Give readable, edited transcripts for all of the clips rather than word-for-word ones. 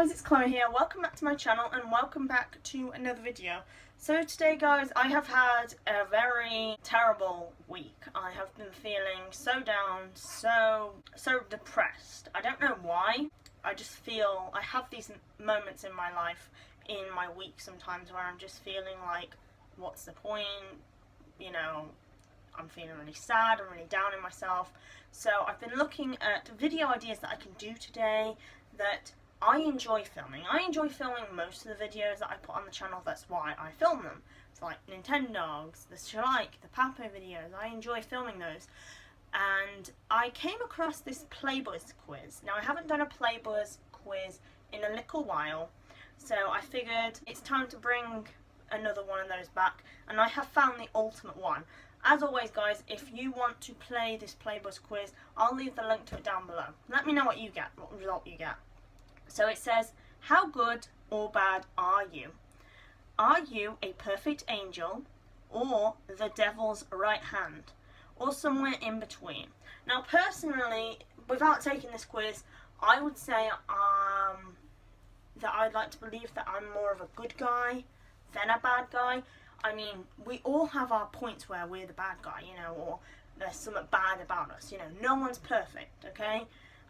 guys, it's Chloe here. Welcome back to my channel and welcome back to another video. So today guys, I have had a very terrible week. I have been feeling so down, so depressed. I don't know why. I just feel, I have these moments in my life, in my week sometimes, where I'm just feeling like, what's the point? You know, I'm feeling really sad and really down in myself. So I've been looking at video ideas that I can do today that I enjoy filming. I enjoy filming most of the videos that I put on the channel. That's why I film them. It's like Nintendogs, the Shalike, the Papo videos. I enjoy filming those. And I came across this Playbuzz quiz. Now I haven't done a Playbuzz quiz in a little while, so I figured it's time to bring another one of those back, and I have found the ultimate one. As always guys, if you want to play this Playbuzz quiz, I'll leave the link to it down below. Let me know what you get, what result you get. So it says, how good or bad are you? Are you a perfect angel, or the devil's right hand, or somewhere in between? Now personally, without taking this quiz, I would say that I'd like to believe that I'm more of a good guy than a bad guy. I mean, we all have our points where we're the bad guy, you know, or there's something bad about us, you know. No one's perfect, okay?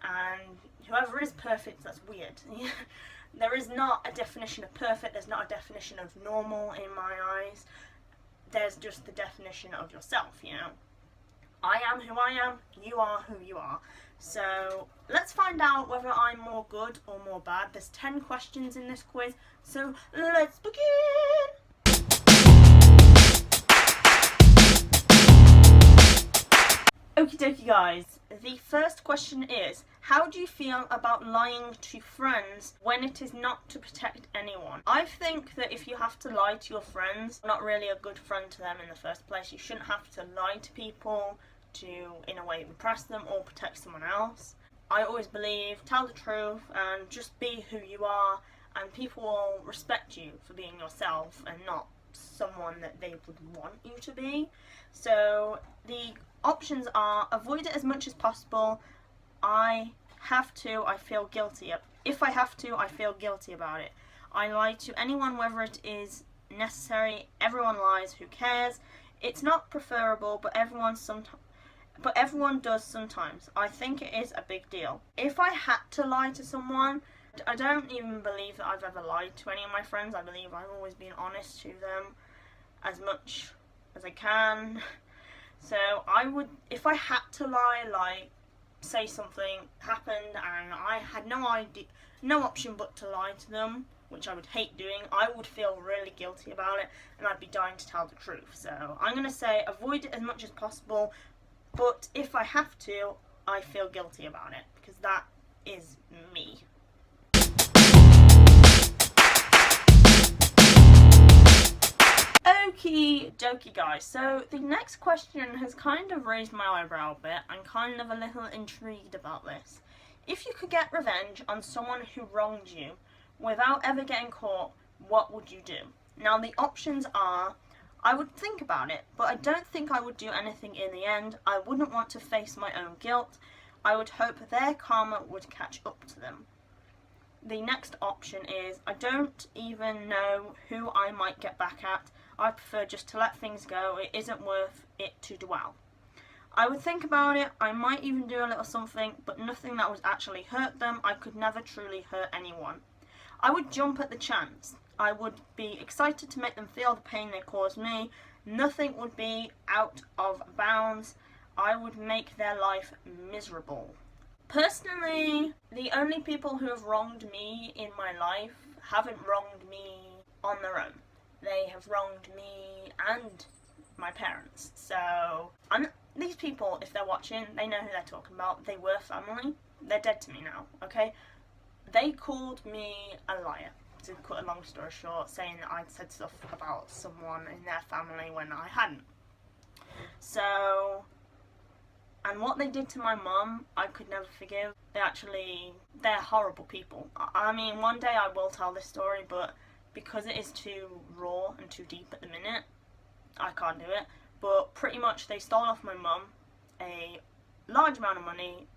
And whoever is perfect, that's weird. There is not a definition of perfect, there's not a definition of normal in my eyes. There's just the definition of yourself, you know. I am who I am, you are who you are. So let's find out whether I'm more good or more bad. There's 10 questions in this quiz, so let's begin! Okie dokie guys, the first question is, how do you feel about lying to friends when it is not to protect anyone? I think that if you have to lie to your friends, you're not really a good friend to them in the first place. You shouldn't have to lie to people to, in a way, impress them or protect someone else. I always believe, tell the truth and just be who you are, and people will respect you for being yourself and not someone that they would want you to be. So the options are, avoid it as much as possible. I have to, I feel guilty. If I have to, I feel guilty about it. I lie to anyone whether it is necessary. Everyone lies, who cares? It's not preferable, but everyone does sometimes. I think it is a big deal. If I had to lie to someone, I don't even believe that I've ever lied to any of my friends. I believe I've always been honest to them as much as I can. So I would, if I had to lie, like say something happened and I had no option but to lie to them, which I would hate doing, I would feel really guilty about it and I'd be dying to tell the truth. So I'm going to say avoid it as much as possible, but if I have to, I feel guilty about it, because that is me. Okie dokie guys, so the next question has kind of raised my eyebrow a bit. I'm kind of a little intrigued about this. If you could get revenge on someone who wronged you without ever getting caught, what would you do? Now the options are, I would think about it, but I don't think I would do anything in the end. I wouldn't want to face my own guilt. I would hope their karma would catch up to them. The next option is, I don't even know who I might get back at. I prefer just to let things go. It isn't worth it to dwell. I would think about it. I might even do a little something, but nothing that would actually hurt them. I could never truly hurt anyone. I would jump at the chance. I would be excited to make them feel the pain they caused me. Nothing would be out of bounds. I would make their life miserable. Personally, the only people who have wronged me in my life haven't wronged me on their own. They have wronged me and my parents. So, these people, if they're watching, they know who they're talking about. They were family. They're dead to me now, okay? They called me a liar, to cut a long story short, saying that I'd said stuff about someone in their family when I hadn't. So, and what they did to my mum, I could never forgive. They're horrible people. I mean, one day I will tell this story, but because it is too raw and too deep at the minute, I can't do it. But pretty much they stole off my mum a large amount of money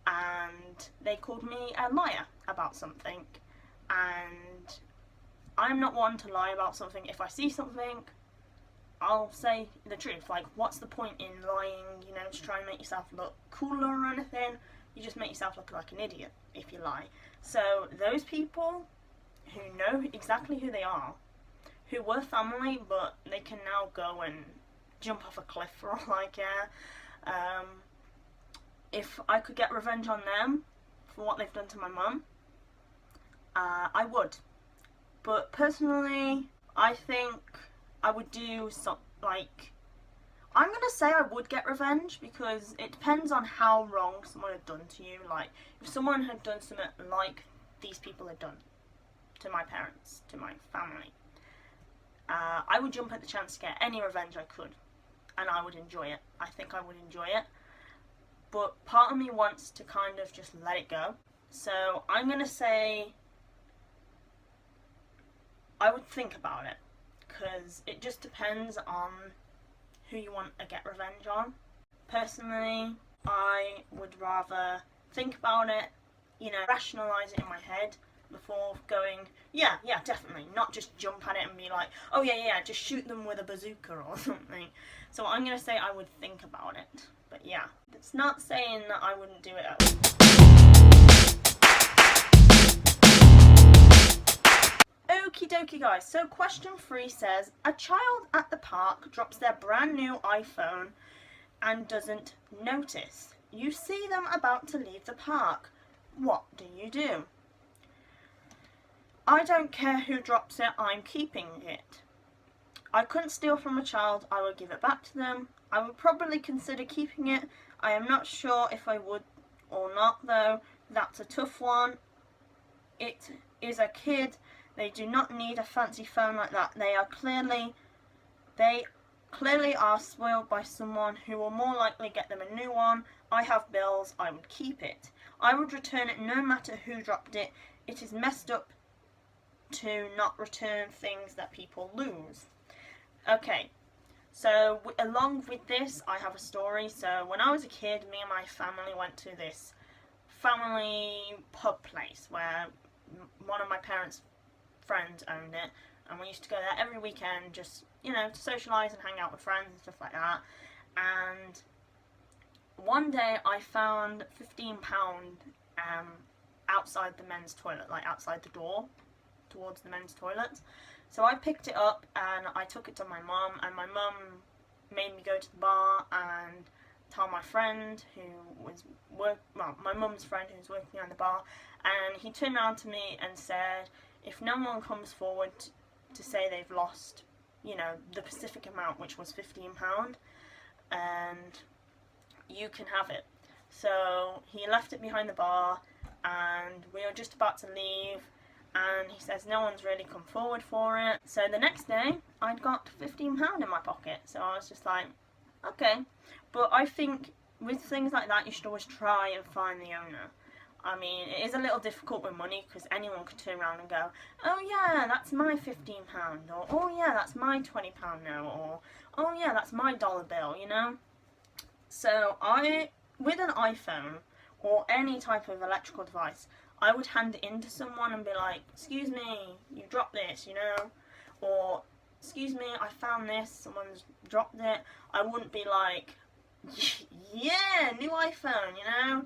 and they called me a liar about something. and I'm not one to lie about something. If I see something, I'll say the truth. Like, what's the point in lying, you know, to try and make yourself look cooler or anything? You just make yourself look like an idiot if you lie. So those people who know exactly who they are, who were family but they can now go and jump off a cliff for all I care, if I could get revenge on them for what they've done to my mum, I would. But personally, I think I would do I'm gonna say I would get revenge, because it depends on how wrong someone had done to you. Like, if someone had done something like these people had done to my parents, to my family, I would jump at the chance to get any revenge I could, and I would enjoy it. I think I would enjoy it. But part of me wants to kind of just let it go. So I'm gonna say I would think about it, because it just depends on who you want to get revenge on. Personally, I would rather think about it, you know, rationalise it in my head before going, yeah, definitely, not just jump at it and be like, oh yeah, just shoot them with a bazooka or something. So I'm going to say I would think about it. But yeah, it's not saying that I wouldn't do it at all. Okie dokie guys, so question 3 says, a child at the park drops their brand new iPhone and doesn't notice. You see them about to leave the park. What do you do? I don't care who drops it, I'm keeping it. I couldn't steal from a child, I would give it back to them. I would probably consider keeping it. I am not sure if I would or not though. That's a tough one. It is a kid. They do not need a fancy phone like that. They clearly are spoiled by someone who will more likely get them a new one. I have bills, I would keep it. I would return it no matter who dropped it. It is messed up to not return things that people lose. Okay, so along with this, I have a story. So when I was a kid, me and my family went to this family pub place where one of my parents' friends owned it, and we used to go there every weekend, just, you know, to socialise and hang out with friends and stuff like that. And one day I found £15 outside the men's toilet, like outside the door towards the men's toilet. So I picked it up and I took it to my mum, and my mum made me go to the bar and tell my friend who was my mum's friend who was working on the bar, and he turned around to me and said, if no one comes forward to say they've lost, you know, the specific amount, which was £15, and you can have it. So he left it behind the bar, and we were just about to leave, and he says no one's really come forward for it. So the next day I'd got £15 in my pocket, so I was just like, okay. But I think with things like that you should always try and find the owner. I mean, it is a little difficult with money, because anyone could turn around and go, oh yeah, that's my £15, or oh yeah, that's my £20 note, or oh yeah, that's my dollar bill, you know? So with an iPhone or any type of electrical device, I would hand it in to someone and be like, excuse me, you dropped this, you know? Or, excuse me, I found this, someone's dropped it. I wouldn't be like, yeah, new iPhone, you know?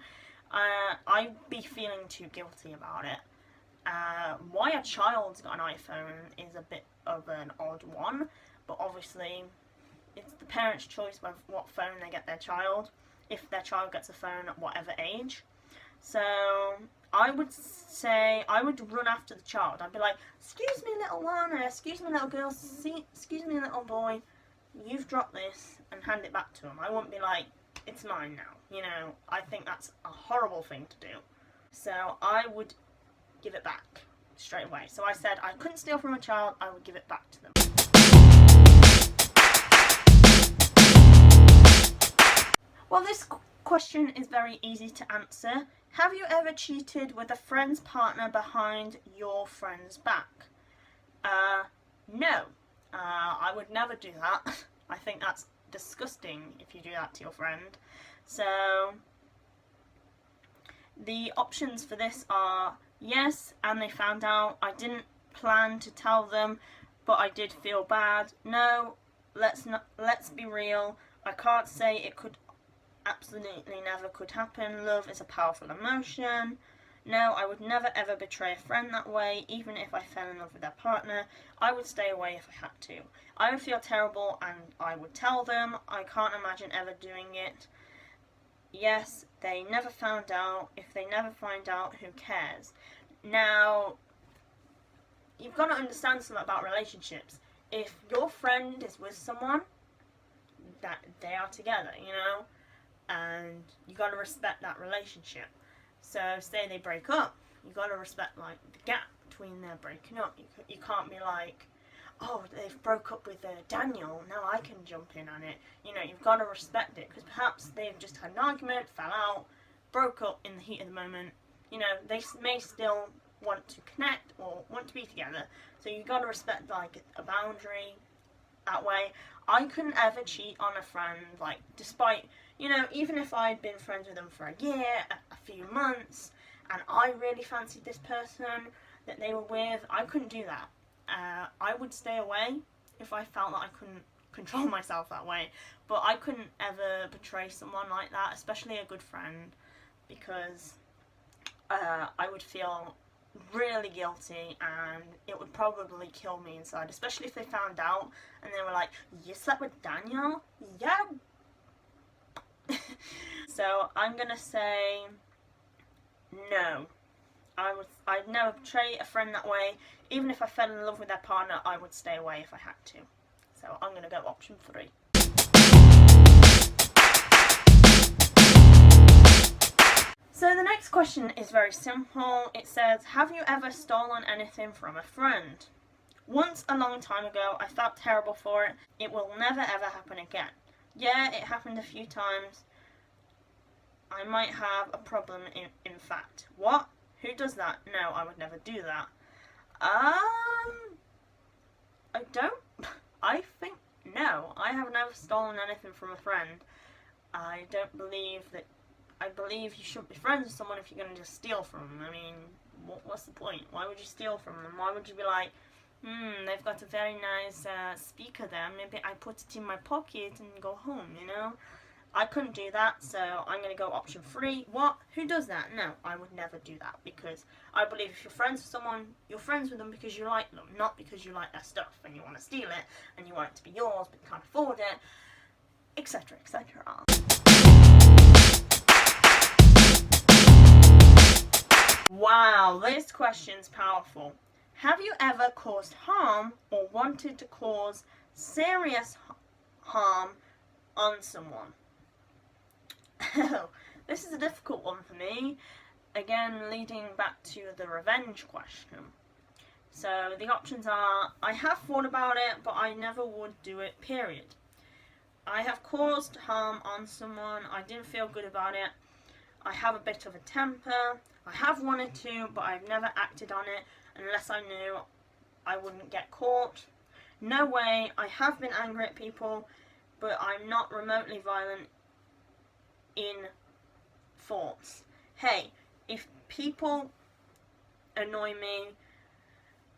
I'd be feeling too guilty about it. Why a child's got an iPhone is a bit of an odd one, but obviously it's the parent's choice of what phone they get their child, if their child gets a phone at whatever age. So I would say I would run after the child. I'd be like, excuse me little one, excuse me little girl, excuse me little boy, you've dropped this, and hand it back to him. I wouldn't be like, it's mine now, you know. I think that's a horrible thing to do. So I would give it back straight away. So I said I couldn't steal from a child, I would give it back to them. Well, this question is very easy to answer. Have you ever cheated with a friend's partner behind your friend's back? No. I would never do that. I think that's disgusting if you do that to your friend. So the options for this are Yes, and they found out. I didn't plan to tell them, but I did feel bad. No, let's be real. I can't say it could absolutely never could happen. Love is a powerful emotion. No, I would never ever betray a friend that way, even if I fell in love with their partner. I would stay away if I had to. I would feel terrible and I would tell them. I can't imagine ever doing it. Yes, they never found out. If they never find out, who cares? Now, you've got to understand something about relationships. If your friend is with someone, that they are together, you know, and you got to respect that relationship. So say they break up, you got to respect like the gap between their breaking up. You can't be like, oh, they've broke up with Daniel, now I can jump in on it. You know, you've got to respect it, because perhaps they've just had an argument, fell out, broke up in the heat of the moment. You know, they may still want to connect or want to be together. So you've got to respect like a boundary that way. I couldn't ever cheat on a friend, like, despite, you know, even if I'd been friends with them for a year, a few months, and I really fancied this person that they were with, I couldn't do that. I would stay away if I felt that I couldn't control myself that way, but I couldn't ever betray someone like that, especially a good friend, because I would feel really guilty and it would probably kill me inside, especially if they found out and they were like, you slept with Daniel? Yeah. So I'm gonna say no. I'd never betray a friend that way. Even if I fell in love with their partner, I would stay away if I had to. So I'm gonna go option 3. So the next question is very simple. It says, have you ever stolen anything from a friend? Once, a long time ago, I felt terrible for it. It will never ever happen again. Yeah, it happened a few times. I might have a problem in fact. What? Who does that? No, I would never do that. I think no. I have never stolen anything from a friend. I believe you shouldn't be friends with someone if you're going to just steal from them. I mean, what's the point? Why would you steal from them? Why would you be like, they've got a very nice speaker there, maybe I put it in my pocket and go home, you know? I couldn't do that, so I'm going to go option 3. What? Who does that? No, I would never do that, because I believe if you're friends with someone, you're friends with them because you like them, not because you like their stuff and you want to steal it and you want it to be yours but you can't afford it, etc, etc. Wow, this question's powerful. Have you ever caused harm or wanted to cause serious harm on someone? This is a difficult one for me. Again, leading back to the revenge question. So the options are, I have thought about it, but I never would do it, period. I have caused harm on someone, I didn't feel good about it. I have a bit of a temper. I have wanted to, but I've never acted on it unless I knew I wouldn't get caught. No way. I have been angry at people, but I'm not remotely violent in thoughts. Hey, if people annoy me,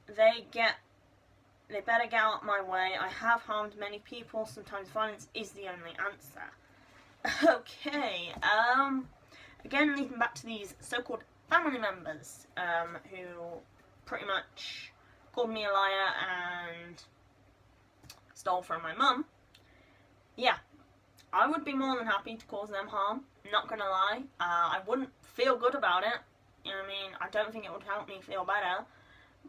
they better get out of my way. I have harmed many people. Sometimes violence is the only answer. Okay, again, leading back to these so-called family members who pretty much called me a liar and stole from my mum. Yeah, I would be more than happy to cause them harm, not gonna lie. I wouldn't feel good about it, you know what I mean? I don't think it would help me feel better,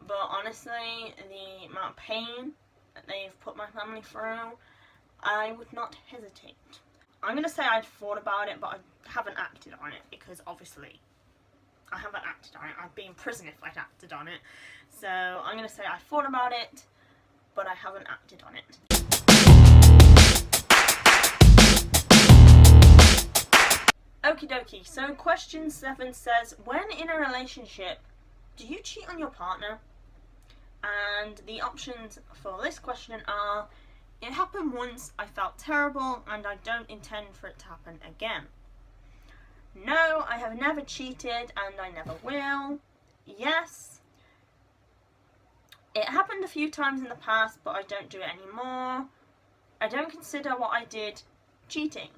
but honestly, the amount of pain that they've put my family through, I would not hesitate. I'm gonna say I'd thought about it, but I haven't acted on it, because obviously I haven't acted on it. I'd be in prison if I'd acted on it. So I'm gonna say I thought about it, but I haven't acted on it. Okie dokie, so question 7 says, when in a relationship, do you cheat on your partner? And the options for this question are, it happened once, I felt terrible, and I don't intend for it to happen again. No, I have never cheated, and I never will. yes, it happened a few times in the past, but I don't do it anymore. I don't consider what I did cheating.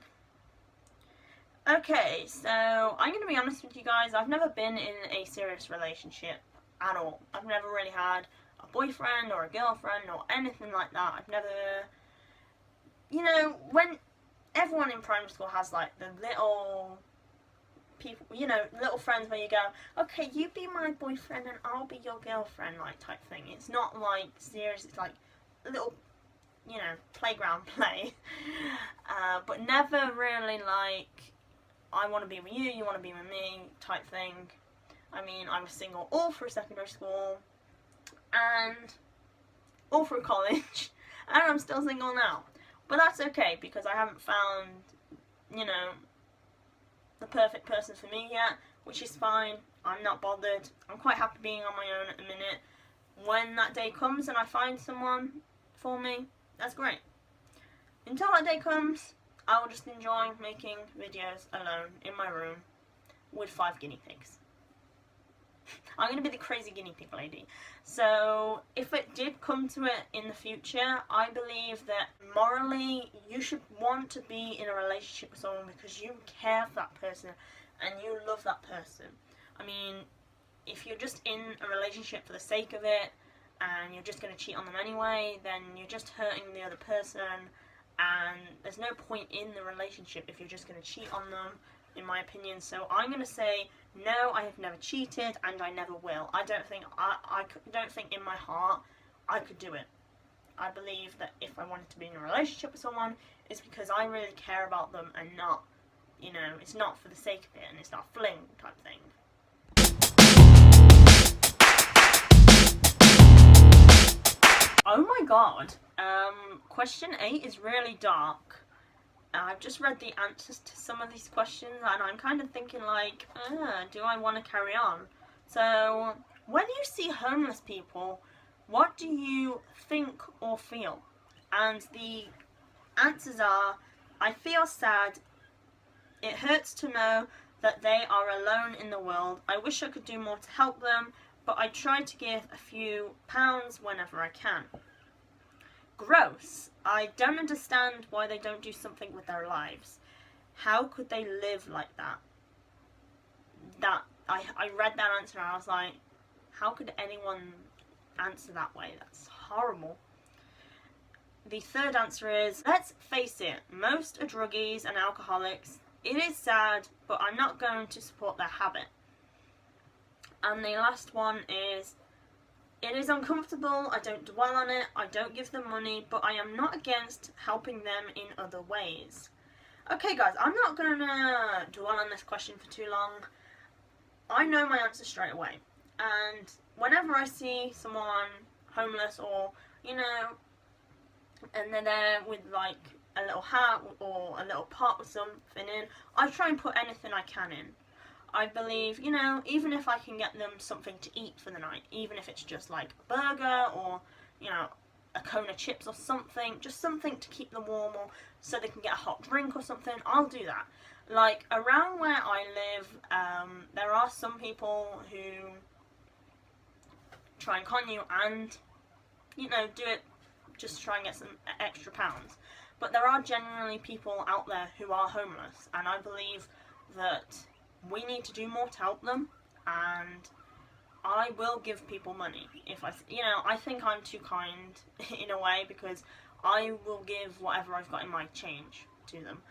Okay, so I'm going to be honest with you guys. I've never been in a serious relationship at all. I've never really had a boyfriend or a girlfriend or anything like that. I've never, you know, when everyone in primary school has like the little people, you know, little friends where you go, okay, you be my boyfriend and I'll be your girlfriend, like type thing. It's not like serious, it's like a little, you know, playground play. But never really like, I want to be with you, you want to be with me type thing. I mean, I was single all through secondary school and all through college, and I'm still single now. But that's okay, because I haven't found, you know, the perfect person for me yet, which is fine. I'm not bothered. I'm quite happy being on my own at the minute. When that day comes and I find someone for me, that's great. Until that day comes, I will just enjoy making videos alone in my room with 5 guinea pigs. I'm going to be the crazy guinea pig lady. So if it did come to it in the future, I believe that morally you should want to be in a relationship with someone because you care for that person and you love that person. I mean, if you're just in a relationship for the sake of it and you're just going to cheat on them anyway, then you're just hurting the other person, and there's no point in the relationship if you're just going to cheat on them, in my opinion. So I'm going to say no, I have never cheated and I never will. I don't think in my heart I could do it. I believe that if I wanted to be in a relationship with someone, it's because I really care about them and not, you know, it's not for the sake of it and it's not fling type thing. Oh my god. Question 8 is really dark. I've just read the answers to some of these questions and I'm kind of thinking like, do I want to carry on? So, when you see homeless people, what do you think or feel? And the answers are, I feel sad. It hurts to know that they are alone in the world. I wish I could do more to help them, but I try to give a few pounds whenever I can. Gross. I don't understand why they don't do something with their lives. How could they live like that? I read that answer and I was like, how could anyone answer that way? That's horrible. The third answer is, let's face it, most are druggies and alcoholics. It is sad, but I'm not going to support their habit. And the last one is, it is uncomfortable, I don't dwell on it, I don't give them money, but I am not against helping them in other ways. Okay guys, I'm not going to dwell on this question for too long. I know my answer straight away. And whenever I see someone homeless or, you know, and they're there with like a little hat or a little pot with something in, I try and put anything I can in. I believe, you know, even if I can get them something to eat for the night, even if it's just like a burger or, you know, a cone of chips or something, just something to keep them warm or so they can get a hot drink or something, I'll do that. Like, around where I live, there are some people who try and con you and, you know, do it just to try and get some extra pounds. But there are generally people out there who are homeless, and I believe that we need to do more to help them, and I will give people money if I think I'm too kind in a way, because I will give whatever I've got in my change to them.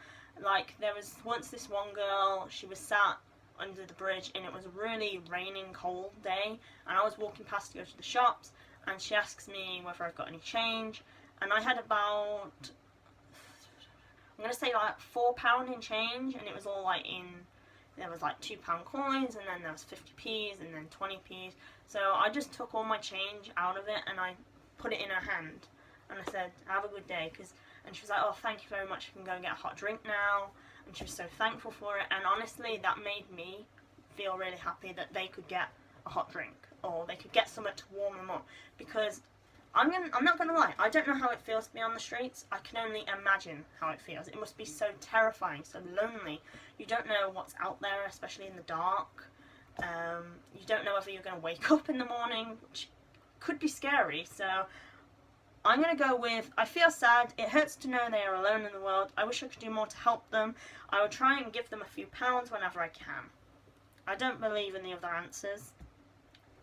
Like, there was once this one girl, she was sat under the bridge and it was a really raining cold day, and I was walking past to go to the shops, and she asks me whether I've got any change, and I had about, I'm going to say like £4 in change, and it was all like there was like £2 coins, and then there was 50p's, and then 20p's. So I just took all my change out of it and I put it in her hand, and I said, have a good day, and she was like, oh, thank you very much, I can go and get a hot drink now. And she was so thankful for it, and honestly that made me feel really happy that they could get a hot drink, or they could get something to warm them up, because I'm not going to lie, I don't know how it feels to be on the streets. I can only imagine how it feels. It must be so terrifying, so lonely. You don't know what's out there, especially in the dark. You don't know whether you're going to wake up in the morning, which could be scary. So I'm going to go with, I feel sad. It hurts to know they are alone in the world. I wish I could do more to help them. I would try and give them a few pounds whenever I can. I don't believe in the other answers.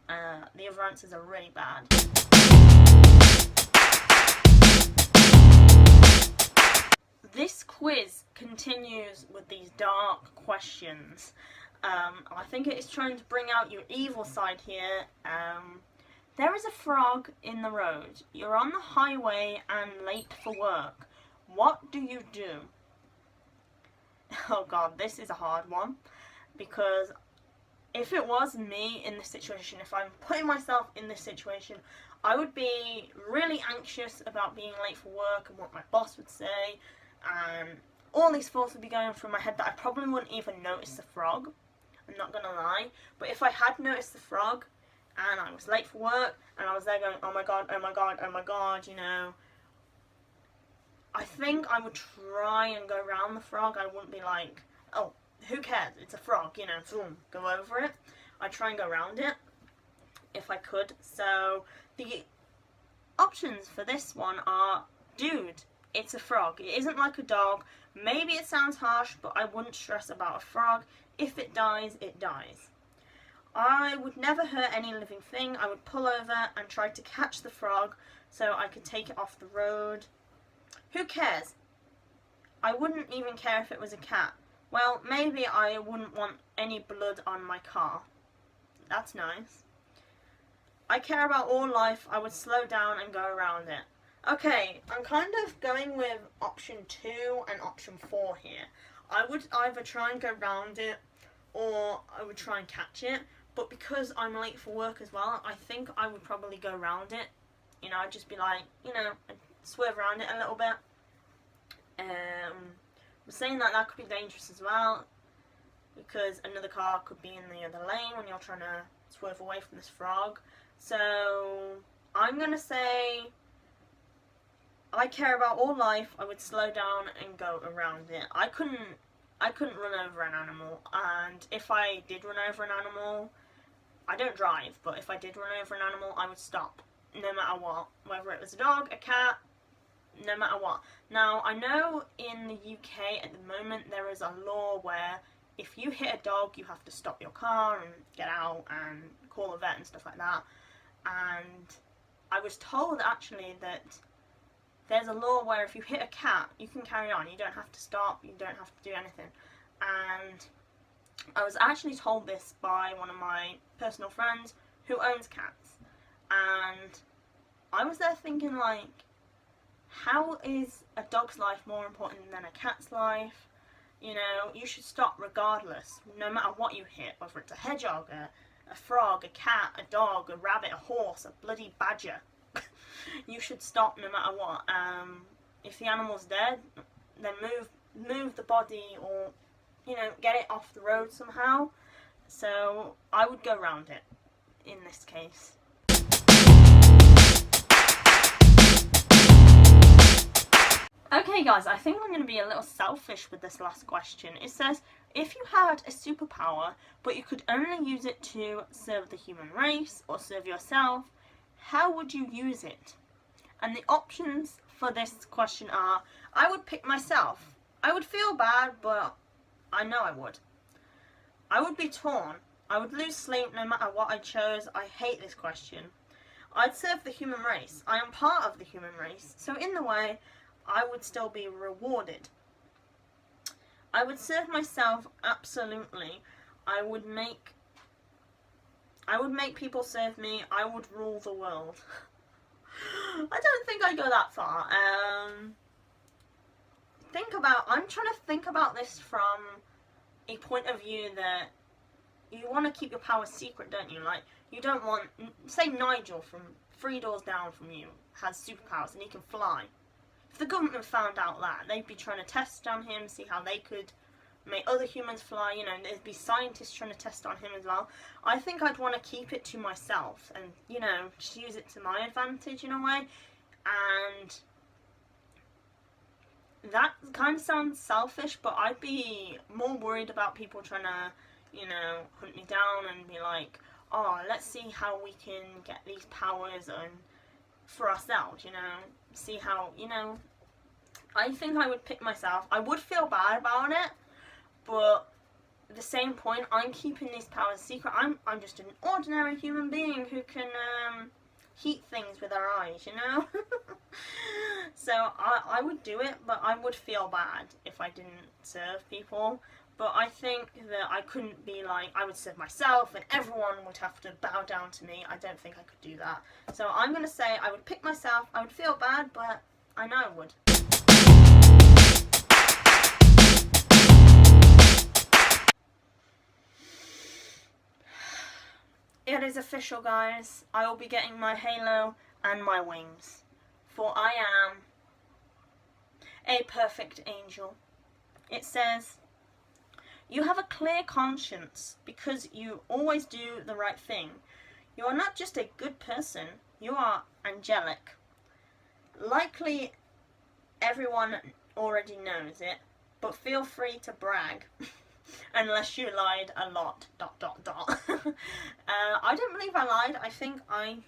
The other answers are really bad. This quiz continues with these dark questions. I think it is trying to bring out your evil side here. There is a frog in the road. You're on the highway and late for work. What do you do? Oh god, this is a hard one. Because if it was me in this situation, if I'm putting myself in this situation, I would be really anxious about being late for work and what my boss would say. And all these thoughts would be going through my head that I probably wouldn't even notice the frog. I'm not gonna lie. But if I had noticed the frog and I was late for work and I was there going, oh my god, oh my god, oh my god, you know, I think I would try and go around the frog. I wouldn't be like, oh, who cares? It's a frog, you know, boom, go over it. I'd try and go around it if I could. So the options for this one are, dude, it's a frog. It isn't like a dog. Maybe it sounds harsh, but I wouldn't stress about a frog. If it dies, it dies. I would never hurt any living thing. I would pull over and try to catch the frog so I could take it off the road. Who cares? I wouldn't even care if it was a cat. Well, maybe I wouldn't want any blood on my car. That's nice. I care about all life. I would slow down and go around it. Okay, I'm kind of going with option 2 and option 4 here. I would either try and go around it or I would try and catch it. But because I'm late for work as well, I think I would probably go around it. You know, I'd just be like, you know, swerve around it a little bit. I'm saying that that could be dangerous as well, because another car could be in the other lane when you're trying to swerve away from this frog. So I'm going to say I care about all life. I would slow down and go around it. I couldn't run over an animal, and if I did run over an animal, I don't drive, but if I did run over an animal, I would stop, no matter what. Whether it was a dog, a cat, no matter what. Now, I know in the UK at the moment there is a law where if you hit a dog, you have to stop your car and get out and call a vet and stuff like that. And I was told actually that there's a law where if you hit a cat, you can carry on. You don't have to stop. You don't have to do anything. And I was actually told this by one of my personal friends who owns cats. And I was there thinking, like, how is a dog's life more important than a cat's life? You know, you should stop regardless, no matter what you hit, whether it's a hedgehog, a frog, a cat, a dog, a rabbit, a horse, a bloody badger. You should stop no matter what. If the animal's dead, then move the body, or, you know, get it off the road somehow. So I would go around it in this case. Okay guys, I think I'm going to be a little selfish with this last question. It says, if you had a superpower, but you could only use it to serve the human race or serve yourself, how would you use it? And the options for this question are, I would pick myself. I would feel bad, but I know I would. I would be torn. I would lose sleep no matter what I chose. I hate this question. I'd serve the human race. I am part of the human race, so in the way, I would still be rewarded. I would serve myself, absolutely. I would make people serve me. I would rule the world. I don't think I'd go that far. I'm trying to think about this from a point of view that you want to keep your powers secret, don't you? Like, you don't want, say Nigel from 3 doors down from you has superpowers and he can fly. If the government found out that, they'd be trying to test on him, see how they could make other humans fly, you know, there'd be scientists trying to test on him as well. I think I'd want to keep it to myself and, you know, just use it to my advantage in a way. And that kind of sounds selfish, but I'd be more worried about people trying to you know, hunt me down and be like, oh, let's see how we can get these powers and for ourselves, you know, see how, you know, I think I would pick myself. I would feel bad about it, but at the same point, I'm keeping these powers secret. I'm just an ordinary human being who can heat things with our eyes, you know? So I would do it, but I would feel bad if I didn't serve people. But I think that I couldn't be like, I would serve myself and everyone would have to bow down to me. I don't think I could do that. So I'm going to say I would pick myself. I would feel bad, but I know I would. It is official, guys. I will be getting my halo and my wings. For I am a perfect angel. It says, you have a clear conscience because you always do the right thing. You are not just a good person, you are angelic. Likely everyone already knows it, but feel free to brag. Unless you lied a lot, ... I don't believe I lied. I think I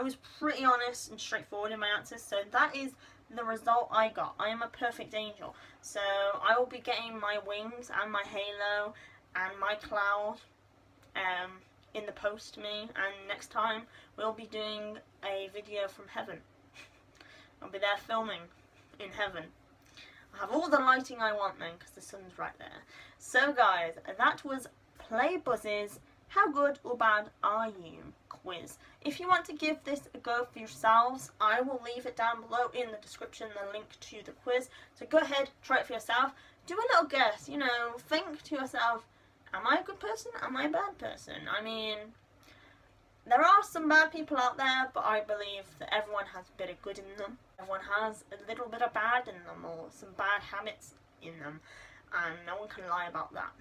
was pretty honest and straightforward in my answers, so that is the result I got. I am a perfect angel. So I will be getting my wings and my halo and my cloud in the post to me, and next time we'll be doing a video from heaven. I'll be there filming in heaven. I have all the lighting I want then, because the sun's right there. So guys, that was Playbuzz's How Good or Bad Are You quiz. If you want to give this a go for yourselves, I will leave it down below in the description, the link to the quiz. So go ahead, try it for yourself. Do a little guess, you know, think to yourself, am I a good person? Am I a bad person? I mean, there are some bad people out there, but I believe that everyone has a bit of good in them. Everyone has a little bit of bad in them, or some bad habits in them, and no one can lie about that.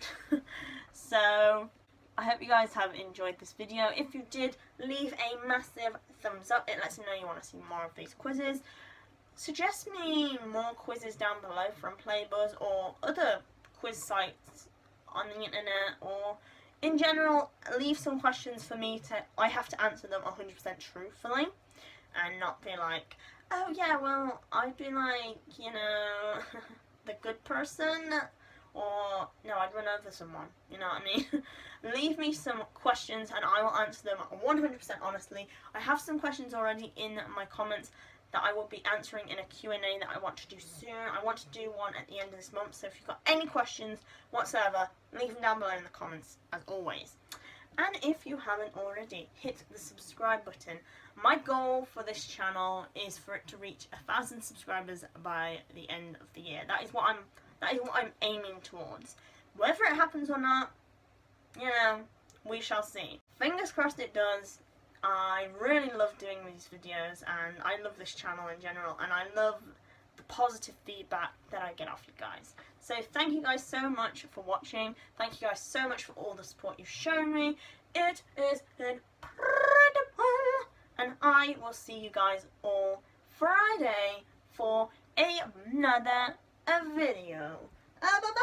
So I hope you guys have enjoyed this video. If you did, leave a massive thumbs up. It lets me know you want to see more of these quizzes. Suggest me more quizzes down below from Playbuzz or other quiz sites on the internet, or in general, leave some questions for me to, I have to answer them 100% truthfully, and not be like, oh yeah, well, I'd be like, you know, the good person, or no, I'd run over someone, you know what I mean? Leave me some questions and I will answer them 100% honestly. I have some questions already in my comments that I will be answering in a Q&A that I want to do soon. I want to do one at the end of this month, so if you've got any questions whatsoever, leave them down below in the comments, as always. And if you haven't already, hit the subscribe button. My goal for this channel is for it to reach 1,000 subscribers by the end of the year. That is what I'm aiming towards. Whether it happens or not, you know, we shall see. Fingers crossed it does. I really love doing these videos, and I love this channel in general, and I love the positive feedback that I get off you guys. So thank you guys so much for watching. Thank you guys so much for all the support you've shown me. It is incredible. And I will see you guys all Friday for another video. Bye-bye.